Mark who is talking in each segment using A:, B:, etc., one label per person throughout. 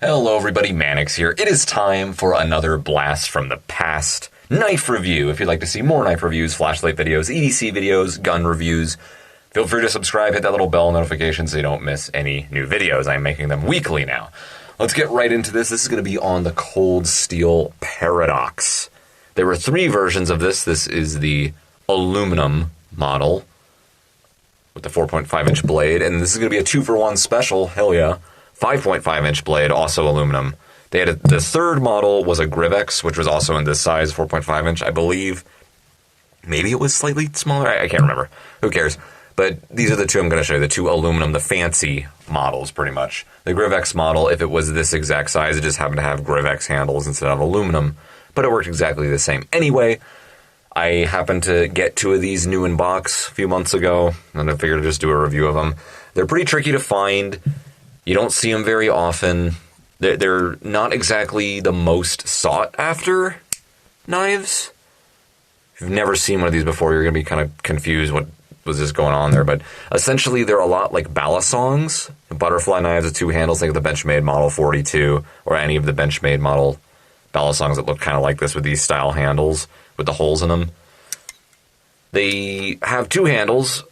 A: Hello everybody, Mannix here. It is time for another blast from the past knife review. If you'd like to see more knife reviews, flashlight videos, EDC videos, gun reviews, feel free to subscribe, hit that little bell notification so you don't miss any new videos. I'm making them weekly now. Let's get right into this. This is going to be on the Cold Steel Paradox. There were three versions of this. This is the aluminum model with the 4.5-inch blade, and this is going to be a 2-for-1 special. Hell yeah. 5.5-inch blade, also aluminum. They had the third model was a Grivex, which was also in this size, 4.5-inch, I believe. Maybe it was slightly smaller. I can't remember. Who cares? But these are the two I'm going to show you, the two aluminum, the fancy models, pretty much. The Grivex model, if it was this exact size, it just happened to have Grivex handles instead of aluminum, but it worked exactly the same. Anyway, I happened to get two of these new in box a few months ago, and I figured to just do a review of them. They're pretty tricky to find. You don't see them very often. They're not exactly the most sought after knives. If you've never seen one of these before, you're going to be kind of confused what was just going on there. But essentially, they're a lot like balisongs. Butterfly knives with two handles. Think of the Benchmade Model 42 or any of the Benchmade model balisongs that look kind of like this with these style handles with the holes in them. They have two handles,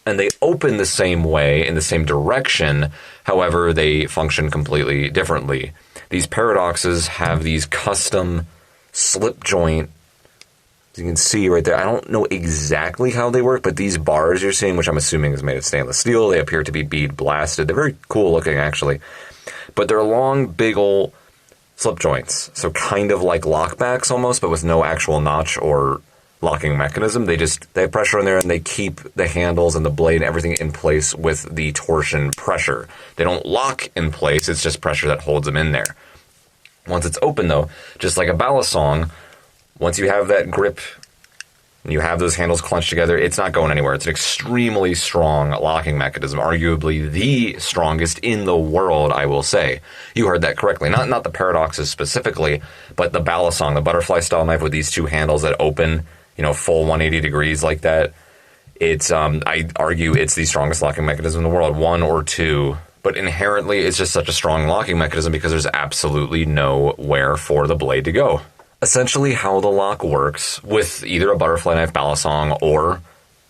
A: and they open the same way in the same direction. However, they function completely differently. These Paradoxes have these custom slip joint, as you can see right there. I don't know exactly how they work, but these bars you're seeing, which I'm assuming is made of stainless steel, they appear to be bead blasted. They're very cool looking, actually. But they're long, big ol' slip joints. So kind of like lockbacks almost, but with no actual notch or locking mechanism. They have pressure in there, and they keep the handles and the blade and everything in place with the torsion pressure. They don't lock in place, it's just pressure that holds them in there. Once it's open though, just like a balisong, once you have that grip and you have those handles clenched together, it's not going anywhere. It's an extremely strong locking mechanism, arguably the strongest in the world, I will say. You heard that correctly. Not the Paradoxes specifically, but the balisong, the butterfly style knife with these two handles that open, full 180 degrees like that. It's, I argue it's the strongest locking mechanism in the world, one or two, but inherently it's just such a strong locking mechanism because there's absolutely nowhere for the blade to go. Essentially how the lock works with either a butterfly knife balisong or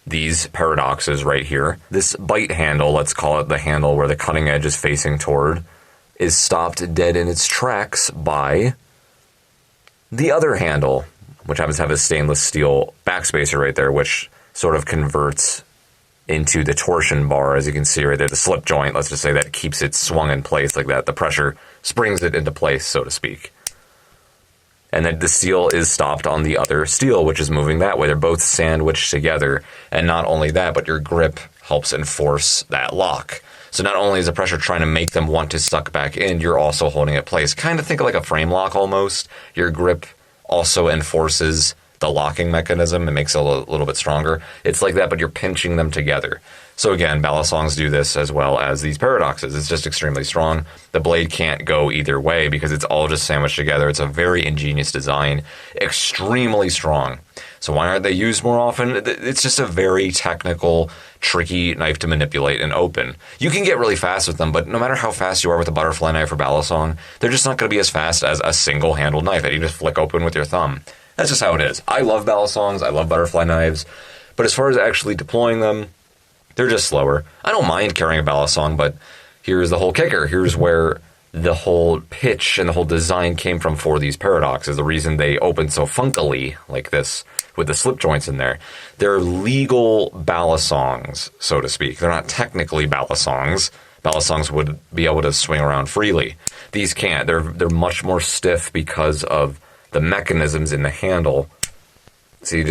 A: these Paradoxes right here, this bite handle, let's call it the handle where the cutting edge is facing toward, is stopped dead in its tracks by the other handle, which happens to have a stainless steel backspacer right there, which sort of converts into the torsion bar, as you can see right there, the slip joint, let's just say, that keeps it swung in place like that. The pressure springs it into place, so to speak. And then the steel is stopped on the other steel, which is moving that way. They're both sandwiched together. And not only that, but your grip helps enforce that lock. So not only is the pressure trying to make them want to suck back in, you're also holding it in place. Kind of think of like a frame lock almost. Your grip also enforces the locking mechanism and makes it a little bit stronger. It's like that, but you're pinching them together. So again, balisongs do this as well as these Paradoxes. It's just extremely strong. The blade can't go either way because it's all just sandwiched together. It's a very ingenious design, extremely strong. So why aren't they used more often? It's just a very technical, tricky knife to manipulate and open. You can get really fast with them, but no matter how fast you are with a butterfly knife or balisong, they're just not going to be as fast as a single-handled knife that you just flick open with your thumb. That's just how it is. I love balisongs, I love butterfly knives, but as far as actually deploying them, they're just slower. I don't mind carrying a balisong, but here's the whole kicker. Here's where the whole pitch and the whole design came from for these Paradoxes. The reason they open so funkily like this with the slip joints in there. They're legal balisongs, so to speak. They're not technically balisongs. Balisongs would be able to swing around freely. These can't. They're much more stiff because of the mechanisms in the handle. So it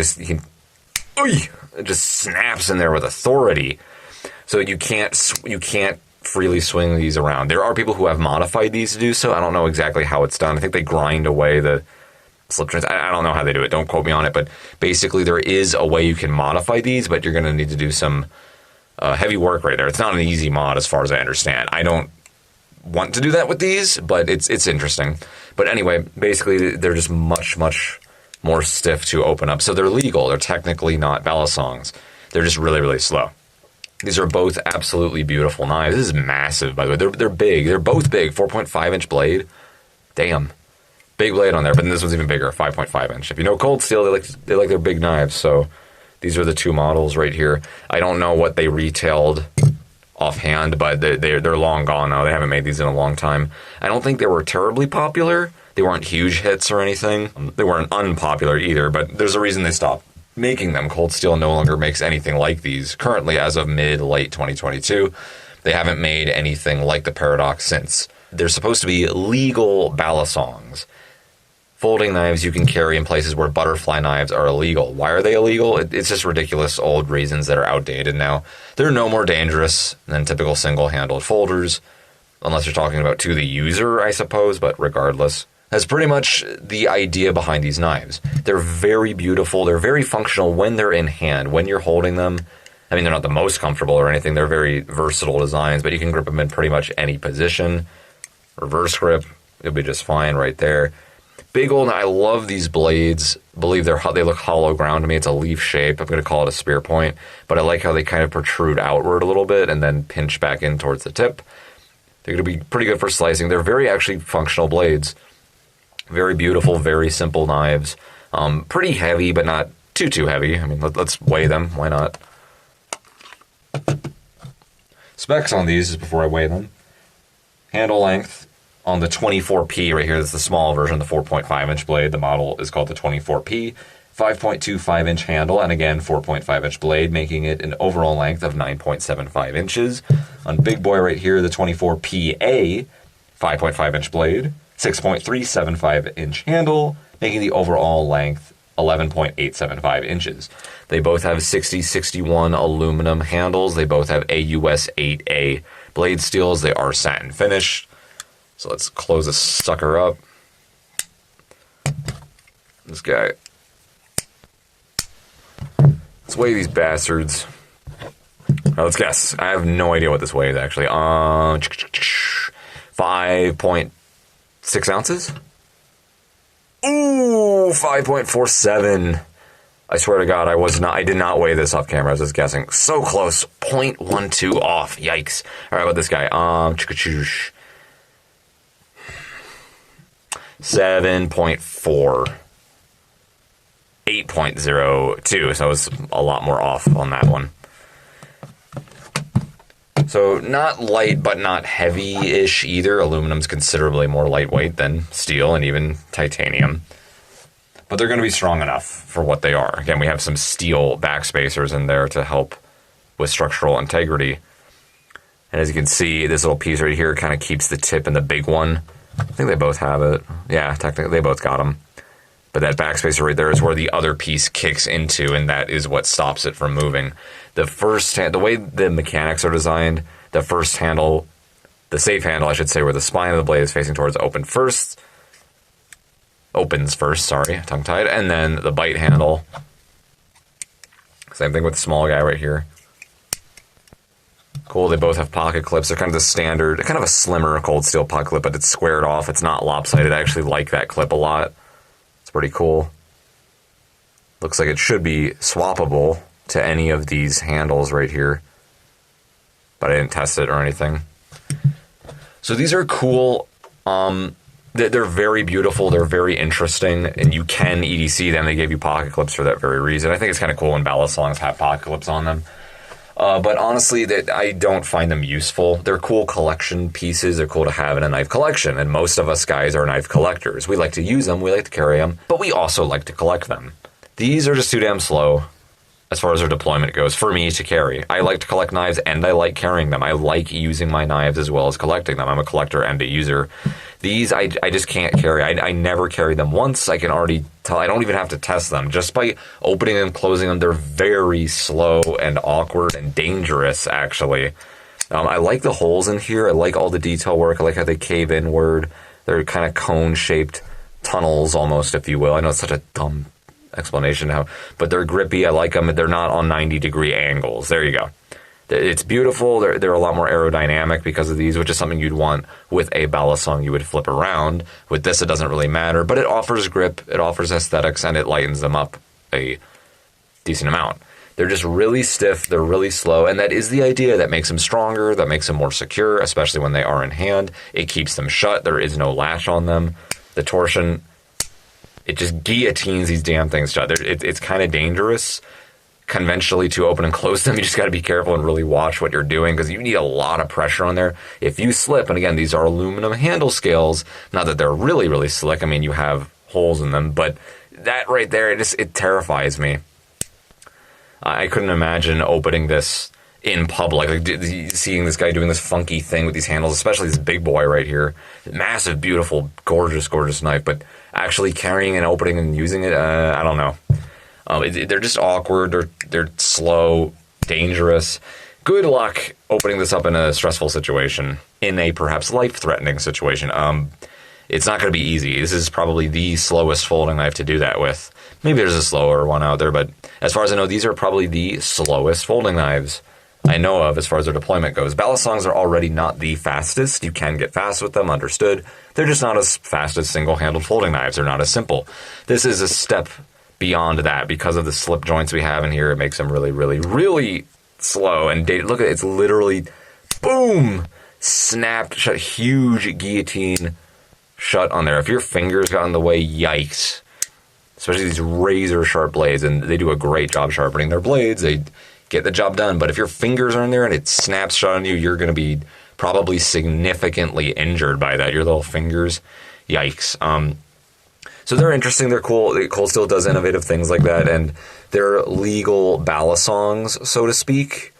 A: just snaps in there with authority. So you can't freely swing these around. There are people who have modified these to do so. I don't know exactly how it's done. I think they grind away the slip joints. I don't know how they do it. Don't quote me on it. But basically there is a way you can modify these, but you're going to need to do some heavy work right there. It's not an easy mod as far as I understand. I don't want to do that with these, but it's interesting. But anyway, basically they're just much, much more stiff to open up. So they're legal. They're technically not balisongs. They're just really, really slow. These are both absolutely beautiful knives. This is massive, by the way. They're big. They're both big. 4.5-inch blade. Damn. Big blade on there, but this one's even bigger, 5.5-inch. If you know Cold Steel, they like their big knives, so these are the two models right here. I don't know what they retailed offhand, but they're long gone now. They haven't made these in a long time. I don't think they were terribly popular. They weren't huge hits or anything. They weren't unpopular either, but there's a reason they stopped making them. Cold Steel no longer makes anything like these. Currently, as of mid-late 2022, they haven't made anything like the Paradox since. They're supposed to be legal balisongs. Folding knives you can carry in places where butterfly knives are illegal. Why are they illegal? It's just ridiculous old reasons that are outdated now. They're no more dangerous than typical single-handled folders, unless you're talking about to the user, I suppose, but regardless. That's pretty much the idea behind these knives. They're very beautiful. They're very functional when they're in hand, when you're holding them. I mean, they're not the most comfortable or anything. They're very versatile designs, but you can grip them in pretty much any position. Reverse grip, you'll be just fine right there. Big old, I love these blades. I believe they look hollow ground to me. It's a leaf shape. I'm going to call it a spear point, but I like how they kind of protrude outward a little bit and then pinch back in towards the tip. They're going to be pretty good for slicing. They're very actually functional blades. Very beautiful, very simple knives. Pretty heavy, but not too heavy. I mean, let's weigh them. Why not? Specs on these is before I weigh them. Handle length. On the 24P right here, that's the small version, the 4.5-inch blade. The model is called the 24P. 5.25-inch handle, and again, 4.5-inch blade, making it an overall length of 9.75 inches. On big boy right here, the 24PA, 5.5-inch blade, 6.375-inch handle, making the overall length 11.875 inches. They both have 60-61 aluminum handles. They both have AUS 8A blade steels. They are satin finished. So let's close this sucker up. This guy. Let's weigh these bastards. Now let's guess. I have no idea what this weighs actually. 5.6 ounces? Ooh, 5.47. I swear to God, I did not weigh this off camera. I was just guessing. So close. 0.12 off. Yikes. All right, about this guy. 7.4. 8.02. So it's a lot more off on that one. So not light, but not heavy-ish either. Aluminum's considerably more lightweight than steel and even titanium. But they're going to be strong enough for what they are. Again, we have some steel backspacers in there to help with structural integrity. And as you can see, this little piece right here kind of keeps the tip in the big one. I think they both have it. Yeah, technically they both got them. But that backspacer right there is where the other piece kicks into, and that is what stops it from moving. The way the mechanics are designed, the first handle, the safe handle, I should say, where the spine of the blade is facing towards opens first, tongue-tied, and then the bite handle. Same thing with the small guy right here. Cool, they both have pocket clips. They're kind of the standard, kind of a slimmer Cold Steel pocket clip, but it's squared off. It's not lopsided. I actually like that clip a lot. It's pretty cool. Looks like it should be swappable to any of these handles right here, but I didn't test it or anything. So these are cool. They're very beautiful. They're very interesting, and you can EDC them. They gave you pocket clips for that very reason. I think it's kind of cool when balisongs have pocket clips on them. But honestly, I don't find them useful. They're cool collection pieces. They're cool to have in a knife collection, and most of us guys are knife collectors. We like to use them, we like to carry them, but we also like to collect them. These are just too damn slow as far as their deployment goes for me to carry. I like to collect knives, and I like carrying them. I like using my knives as well as collecting them. I'm a collector and a user. These, I just can't carry. I never carry them once. I can already tell. I don't even have to test them. Just by opening and closing them, they're very slow and awkward and dangerous, actually. I like the holes in here. I like all the detail work. I like how they cave inward. They're kind of cone-shaped tunnels, almost, if you will. I know it's such a dumb explanation now, but they're grippy. I like them. They're not on 90-degree angles. There you go. It's beautiful. They're a lot more aerodynamic because of these, which is something you'd want with a balisong you would flip around. With this, it doesn't really matter, but it offers grip, it offers aesthetics, and it lightens them up a decent amount. They're just really stiff, they're really slow, and that is the idea. That makes them stronger, that makes them more secure, especially when they are in hand. It keeps them shut, there is no latch on them. The torsion, it just guillotines these damn things shut. It's kind of dangerous conventionally to open and close them. You just got to be careful and really watch what you're doing, because you need a lot of pressure on there. If you slip, and again, these are aluminum handle scales, not that they're really, really slick. I mean, you have holes in them, but that right there, it terrifies me. I couldn't imagine opening this in public, like seeing this guy doing this funky thing with these handles, especially this big boy right here. Massive, beautiful, gorgeous, gorgeous knife, but actually carrying and opening and using it, I don't know. They're just awkward, they're slow, dangerous. Good luck opening this up in a stressful situation, in a perhaps life-threatening situation. It's not going to be easy. This is probably the slowest folding knife to do that with. Maybe there's a slower one out there, but as far as I know, these are probably the slowest folding knives I know of as far as their deployment goes. Balisongs are already not the fastest. You can get fast with them, understood. They're just not as fast as single-handled folding knives. They're not as simple. This is a step beyond that. Because of the slip joints we have in here, it makes them really, really, really slow. And look at it, it's literally, boom, snapped shut, huge guillotine shut on there. If your fingers got in the way, yikes. Especially these razor sharp blades, and they do a great job sharpening their blades. They get the job done. But if your fingers are in there and it snaps shut on you, you're going to be probably significantly injured by that. Your little fingers, yikes. So they're interesting. They're cool. Cold Steel does innovative things like that, and they're legal balisongs, so to speak.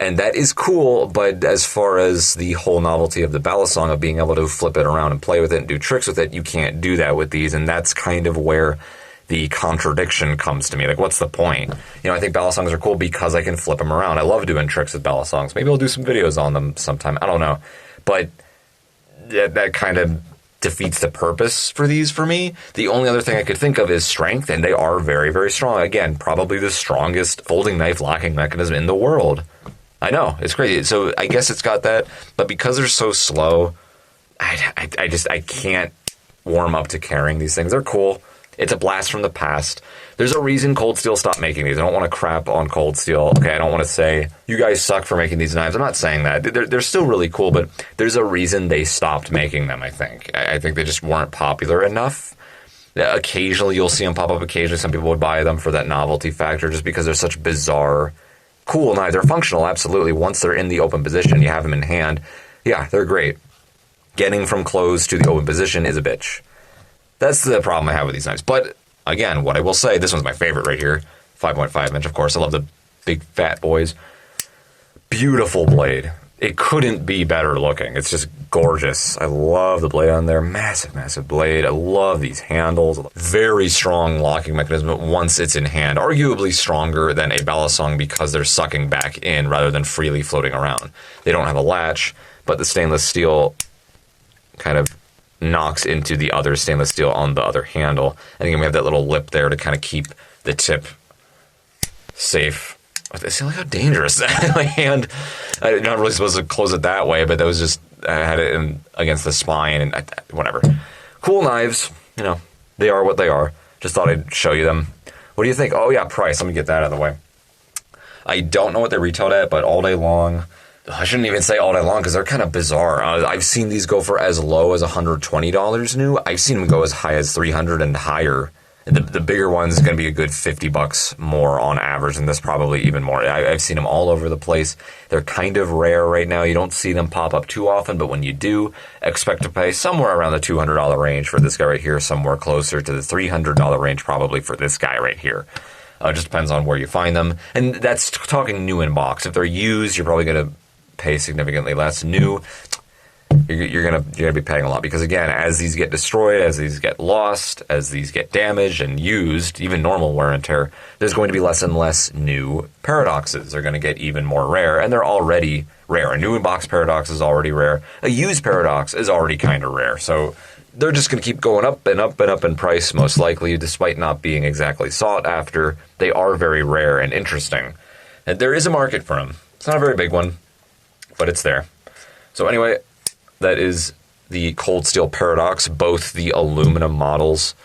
A: And that is cool, but as far as the whole novelty of the balisong, of being able to flip it around and play with it and do tricks with it, you can't do that with these, and that's kind of where the contradiction comes to me. Like, what's the point? You know, I think balisongs are cool because I can flip them around. I love doing tricks with balisongs. Maybe I'll do some videos on them sometime. I don't know. But that kind of defeats the purpose for these for me. The only other thing I could think of is strength, and they are very, very strong. Again, probably the strongest folding knife locking mechanism in the world. I know, it's crazy. So I guess it's got that, but because they're so slow, I can't warm up to carrying these things. They're cool. It's a blast from the past. There's a reason Cold Steel stopped making these. I don't want to crap on Cold Steel. Okay, I don't want to say, you guys suck for making these knives. I'm not saying that. They're still really cool, but there's a reason they stopped making them, I think. I think they just weren't popular enough. Occasionally, you'll see them pop up. Occasionally, some people would buy them for that novelty factor just because they're such bizarre, cool knives. They're functional, absolutely. Once they're in the open position, you have them in hand. Yeah, they're great. Getting from closed to the open position is a bitch. That's the problem I have with these knives. But, again, what I will say, this one's my favorite right here. 5.5 inch, of course. I love the big fat boys. Beautiful blade. It couldn't be better looking. It's just gorgeous. I love the blade on there. Massive, massive blade. I love these handles. Very strong locking mechanism once it's in hand. Arguably stronger than a balisong because they're sucking back in rather than freely floating around. They don't have a latch, but the stainless steel kind of knocks into the other stainless steel on the other handle. And again, we have that little lip there to kind of keep the tip safe. See, look how dangerous that my hand. I'm not really supposed to close it that way, but that was just, I had it against the spine and whatever. Cool knives, you know, they are what they are. Just thought I'd show you them. What do you think? Oh yeah, price. Let me get that out of the way. I don't know what they retailed at, but all day long. I shouldn't even say all day long because they're kind of bizarre. I've seen these go for as low as $120 new. I've seen them go as high as $300 and higher. The bigger one's going to be a good $50 more on average, and this probably even more. I've seen them all over the place. They're kind of rare right now. You don't see them pop up too often, but when you do, expect to pay somewhere around the $200 range for this guy right here, somewhere closer to the $300 range probably for this guy right here. It just depends on where you find them. And that's talking new in box. If they're used, you're probably going to pay significantly less. New, you're gonna be paying a lot because again, as these get destroyed, as these get lost, as these get damaged and used, even normal wear and tear, there's going to be less and less new paradoxes. They're going to get even more rare, and they're already rare. A new in box paradox is already rare. A used paradox is already kind of rare. So they're just going to keep going up and up and up in price, most likely, despite not being exactly sought after. They are very rare and interesting, and there is a market for them. It's not a very big one, but it's there. So anyway, that is the Cold Steel Paradox, both the aluminum models.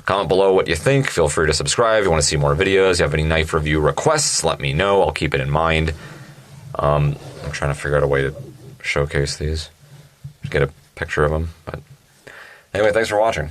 A: Comment below what you think. Feel free to subscribe if you want to see more videos. If you have any knife review requests, let me know. I'll keep it in mind. I'm trying to figure out a way to showcase these. Get a picture of them. But anyway, thanks for watching.